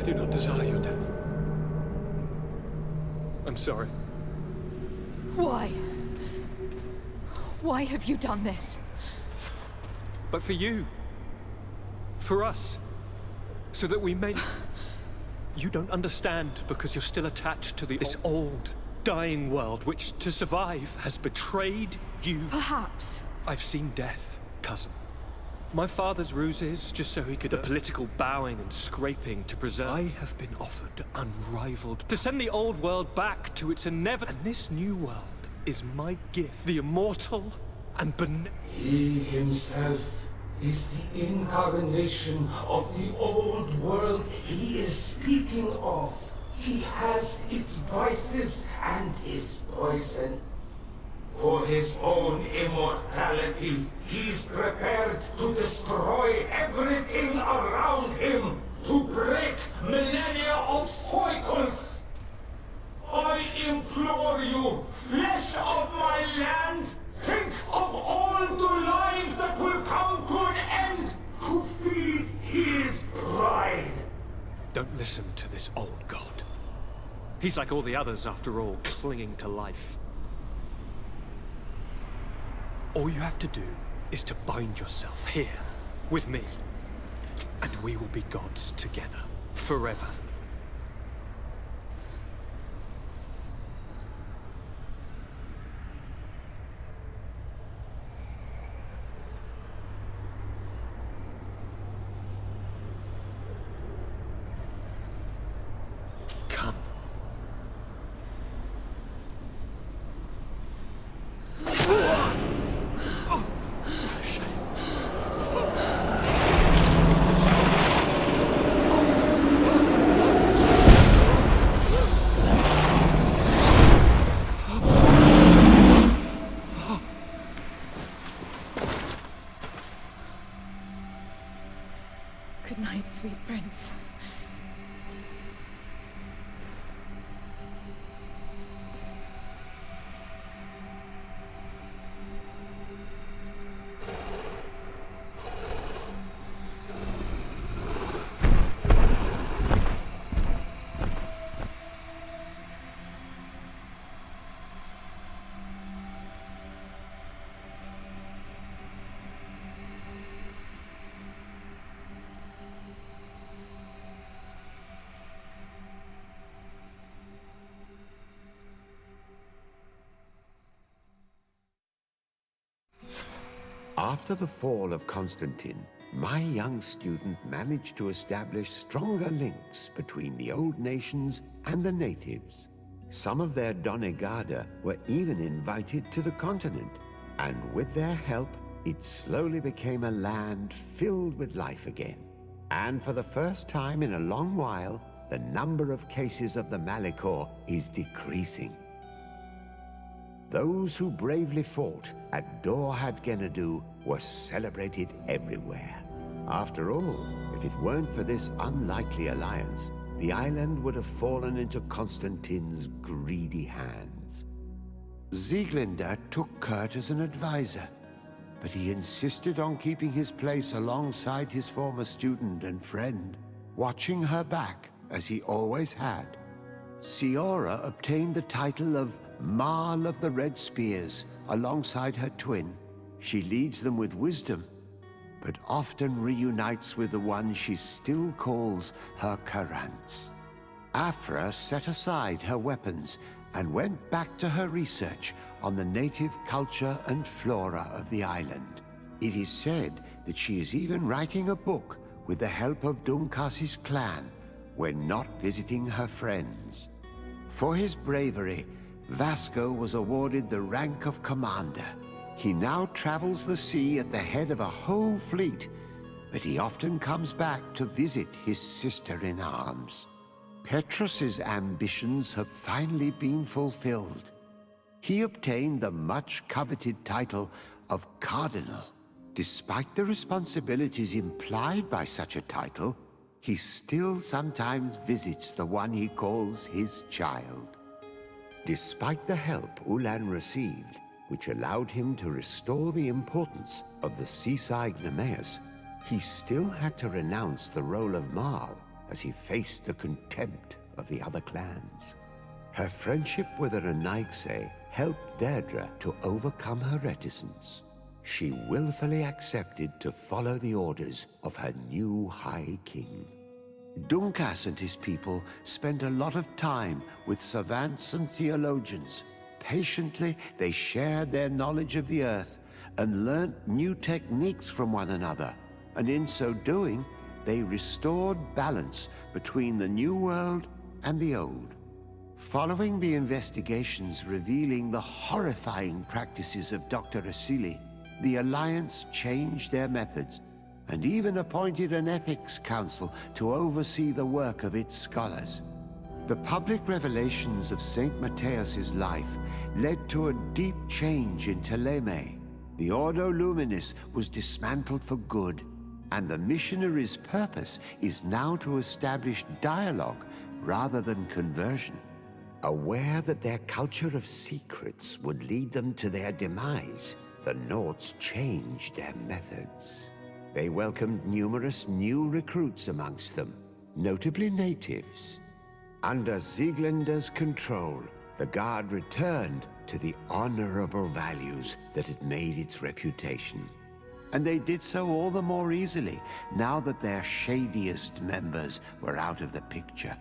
do not desire your death. I'm sorry. Why? Why have you done this? But for you. For us. So that we may... You don't understand because you're still attached to this old, dying world which, to survive, has betrayed you. Perhaps. I've seen death, cousin. My father's ruses, just so he could... The political bowing and scraping to preserve... I have been offered unrivaled... To send the old world back to its inevitable... And this new world is my gift. The immortal and He himself is the incarnation of the old world he is speaking of. He has its vices and its poison. For his own immortality, he's prepared to destroy everything around him, to break millennia of cycles. I implore you, flesh of my land, think of all the lives that will come to an end to feed his pride. Don't listen to this old god. He's like all the others, after all, clinging to life. All you have to do is to bind yourself here, with me. And we will be gods together, forever. Come. Good night, sweet prince. After the fall of Constantine, my young student managed to establish stronger links between the old nations and the natives. Some of their Donegada were even invited to the continent, and with their help, it slowly became a land filled with life again. And for the first time in a long while, the number of cases of the Malichor is decreasing. Those who bravely fought at Dorhad Genadu were celebrated everywhere. After all, if it weren't for this unlikely alliance, the island would have fallen into Constantine's greedy hands. Sieglinde took Kurt as an advisor, but he insisted on keeping his place alongside his former student and friend, watching her back as he always had. Siora obtained the title of Marl of the Red Spears alongside her twin. She leads them with wisdom, but often reunites with the one she still calls her Karants. Afra set aside her weapons and went back to her research on the native culture and flora of the island. It is said that she is even writing a book with the help of Dunkas's clan when not visiting her friends. For his bravery, Vasco was awarded the rank of commander. He now travels the sea at the head of a whole fleet, but he often comes back to visit his sister-in-arms. Petrus's ambitions have finally been fulfilled. He obtained the much-coveted title of Cardinal. Despite the responsibilities implied by such a title, he still sometimes visits the one he calls his child. Despite the help Ulan received, which allowed him to restore the importance of the seaside Nemeus, he still had to renounce the role of Marl as he faced the contempt of the other clans. Her friendship with Aranaigse helped Deirdre to overcome her reticence. She willfully accepted to follow the orders of her new High King. Dunkas and his people spent a lot of time with savants and theologians. Patiently, they shared their knowledge of the earth and learnt new techniques from one another, and in so doing, they restored balance between the New World and the Old. Following the investigations revealing the horrifying practices of Dr. Asili, the Alliance changed their methods and even appointed an ethics council to oversee the work of its scholars. The public revelations of Saint Matthias's life led to a deep change in Teleme. The Ordo Luminis was dismantled for good, and the missionaries' purpose is now to establish dialogue rather than conversion. Aware that their culture of secrets would lead them to their demise, the Nords changed their methods. They welcomed numerous new recruits amongst them, notably natives. Under Sieglinder's control, the Guard returned to the honorable values that had made its reputation. And they did so all the more easily, now that their shadiest members were out of the picture.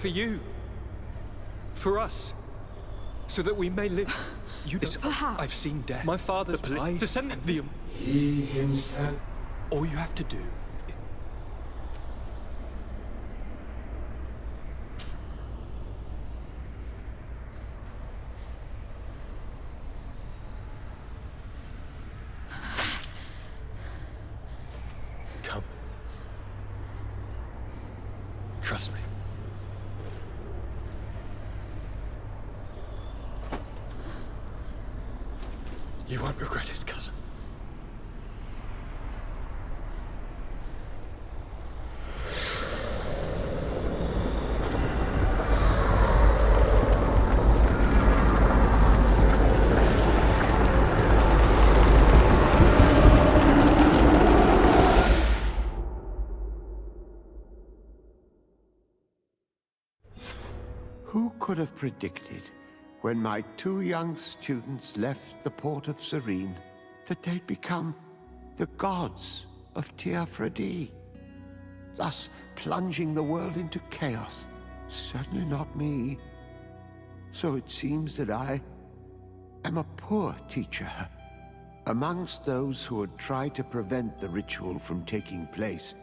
for you. For us. So that we may live. You know, Perhaps. I've seen death. My father's descendant. He himself. All you have to do. Come. Trust me. You won't regret it, cousin. Who could have predicted, when my two young students left the port of Serene, that they'd become the gods of Teofredi, thus plunging the world into chaos? Certainly not me. So it seems that I am a poor teacher. Amongst those who had tried to prevent the ritual from taking place,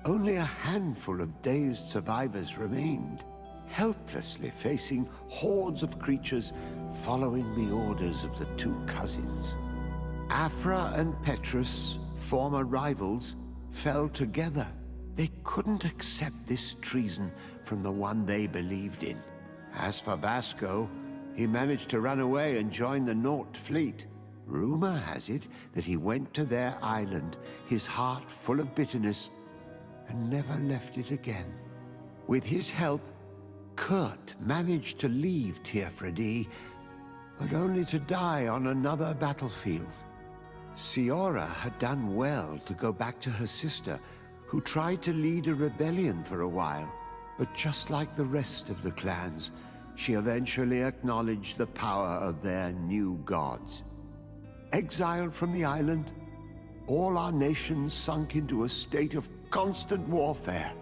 only a handful of dazed survivors remained, helplessly facing hordes of creatures following the orders of the two cousins. Afra and Petrus, former rivals, fell together. They couldn't accept this treason from the one they believed in. As for Vasco, he managed to run away and join the Naut fleet. Rumor has it that he went to their island, his heart full of bitterness, and never left it again. With his help, Kurt managed to leave Teofredi, but only to die on another battlefield. Siora had done well to go back to her sister, who tried to lead a rebellion for a while, but just like the rest of the clans, she eventually acknowledged the power of their new gods. Exiled from the island, all our nations sunk into a state of constant warfare,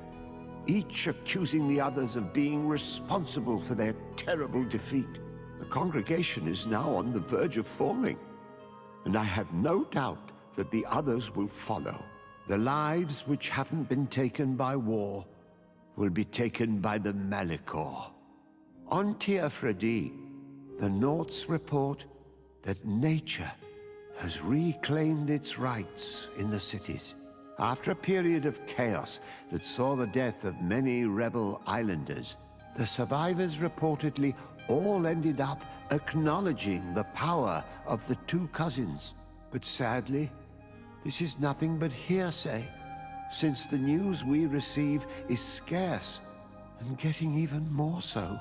each accusing the others of being responsible for their terrible defeat. The congregation is now on the verge of falling, and I have no doubt that the others will follow. The lives which haven't been taken by war will be taken by the Malicor. On Teofredi, the Nauts report that nature has reclaimed its rights in the cities. After a period of chaos that saw the death of many rebel islanders, the survivors reportedly all ended up acknowledging the power of the two cousins. But sadly, this is nothing but hearsay, since the news we receive is scarce and getting even more so.